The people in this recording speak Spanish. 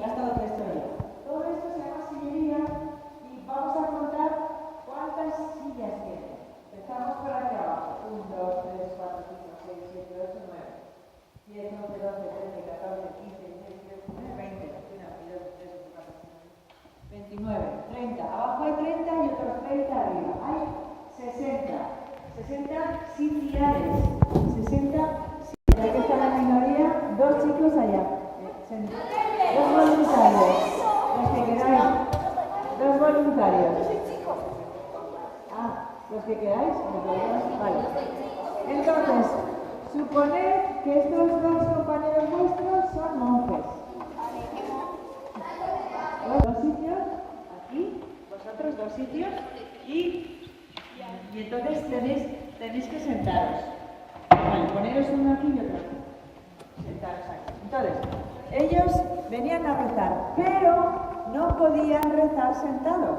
aquí, hasta otra historia. Todo esto se llama sillería y vamos a contar cuántas sillas tiene. Empezamos por aquí abajo. 1, 2, 3, 4, 5, 6, 7, 8, 9, 10, 11, 12, 13, 14, 15, 16, 17, 20, 21, 22, 23, 24, 29, 30. Abajo hay 30 y otros 30 arriba. Hay 60. 60 sitiales. 60 sitiales. Aquí está la minoría. 2 chicos allá. 2 voluntarios. Los que queráis. 2 voluntarios. Ah, los que queráis. Vale. Entonces, suponed que estos 2 compañeros vuestros son monjes. 2 sitios, aquí, vosotros 2 sitios, y entonces tenéis que sentaros. Vale, poneros uno aquí y otro aquí. Sentaros aquí. Entonces, ellos venían a rezar, pero no podían rezar sentados.